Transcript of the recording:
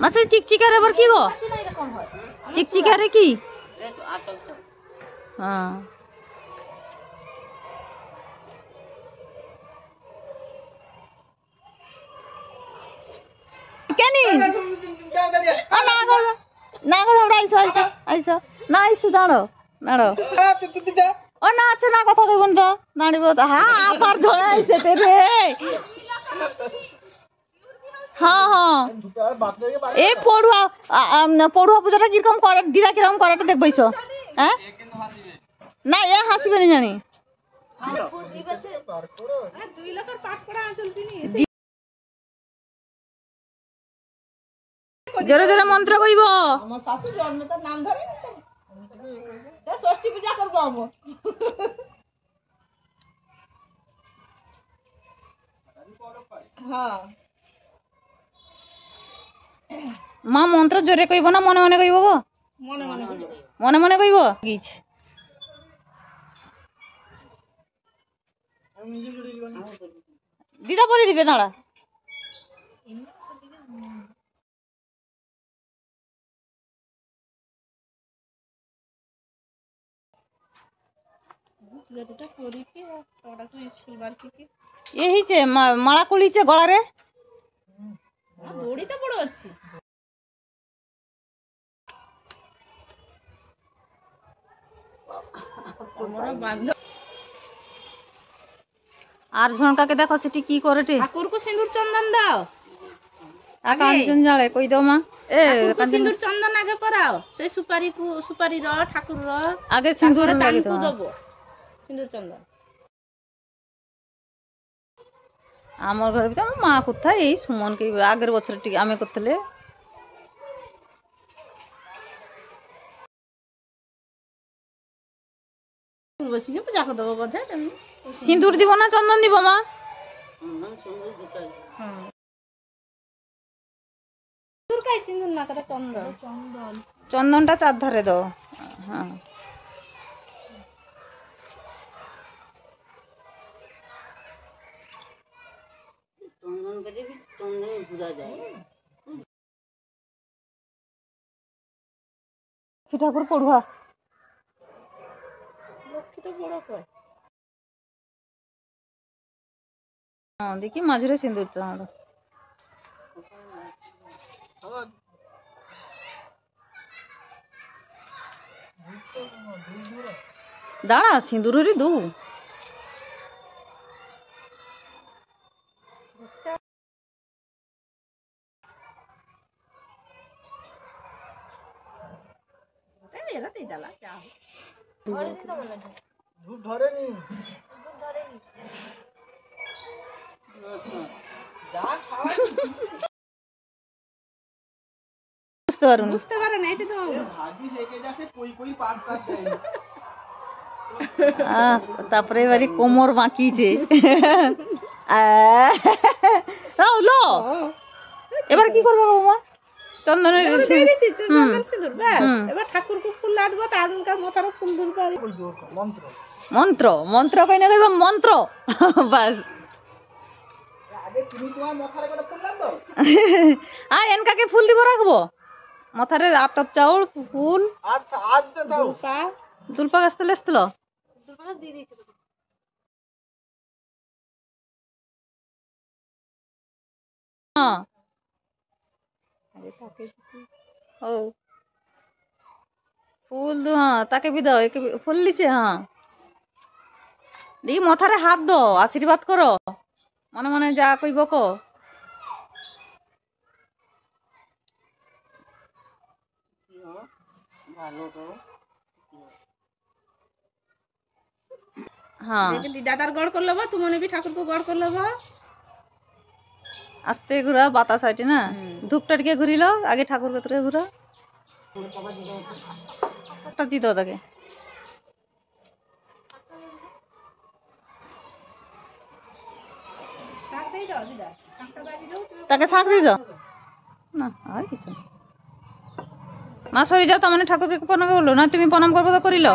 মাসে চিকচিকার আবার কি গো চিকচিকারে কি হ্যাঁ কেন না গো আমরা আইসো আইসো আইসো না আইসো দাঁড়ো দাঁড়ো ও না আছে না কথা কইবন তো নাড়িব তো হ্যাঁ আবার ধরে আইছে তে রে হ্যাঁ হ্যাঁ এই পড়ুয়া পড়ুয়া পূজাটা কিরকম করে দিদা কিরকম করাটা দেখবাইছো হ্যাঁ না এ হাসিবে না জানি জোরে জোরে মন্ত্র কইব আমার শাশু জন্ম তার নাম ধরে ষষ্ঠী পূজা করবো আমরা হ্যাঁ মা মন্ত্র জোরে কইব না মনে মনে কইব গো মনে মনে কইব গিছ দিদা বলে দিবে দাঁড়া ये ही चे माला कुली चे गला रे दौड़ी तो बड़ो अच्छी আর ঝনকাকে দেখো সেটি কি করে রে ঠাকুর को सिंदूर चंदन दाओ आ कांचन जाले কই দাও মা এ सिंदूर चंदन आगे पराओ से सुपारी रो ठाकुर रो आगे सिंदूर লাগি দাও দেবো सिंदूर चंदन আমার ঘরে তো মা কোথায় এই সুমনকে আগের বছর ঠিক আমি করতেলে বসিয়ে পূজা করে দেব বোধে তুমি সিঁদুর দিব না চন্দন দিব মা সিঁদুর কাই সিঁদুর না করে চন্দন চন্দনটা চার ধারে দাও হ্যাঁ চন্দন করে চন্দনে পূজা যায় কি ঠাকুর পড়ুয়া লক্ষ্মী তো বড় কয় হ্যাঁ দেখি মাঝুরে সিঁদুর তো আমরা দাঁড়া সিঁদুরেরই দু বুঝতে পারে না এটা তো ভাগি লেগে যাচ্ছে কই কই পাট পাট দেয় তারপরে এবারে কোমর বাঁকিছে লো এবার কি করবো বাবা চন্দনের এবার ঠাকুরকে ফুল লাগবো তার মাথার ফুল ধরবে মন্ত্র মন্ত্র মন্ত্র কই না কইবা মন্ত্র বাস আগে তুমি তোমার মাথার একটা ফুল লাগবো এনকাকে ফুল দিব রাখবো মাথারে আতপ চাউল ফুল আচ্ছা আজ দাও দুলপা গাছ তলে আসছিল দুলপা গাছ দিয়ে দিয়েছে হ্যাঁ আরে তাকে ও ফুল দো হ্যাঁ তাকে বি দাও একে ফুল লিছে হ্যাঁ দেখি মাথারে হাত দাও আশীর্বাদ করো মনে মনে যা কইব কো हाँ दादार गड़ कर लेबा तुमने भी ठाकुर को गड़ कर लेबा आस्ते घुरा बातास आइटे ना धूपटा टिके घुरिलो आगे ठाकुर के तरे घुरा टा दी दो ताके শাক দেই দাও দিদা শাকটা বাজি দাও তাকে শাক দি দাও না আর কিছু মা সরি যাও তো মানে ঠাকুরকে প্রণাম করলো না তুমি প্রণাম করবো তো করিল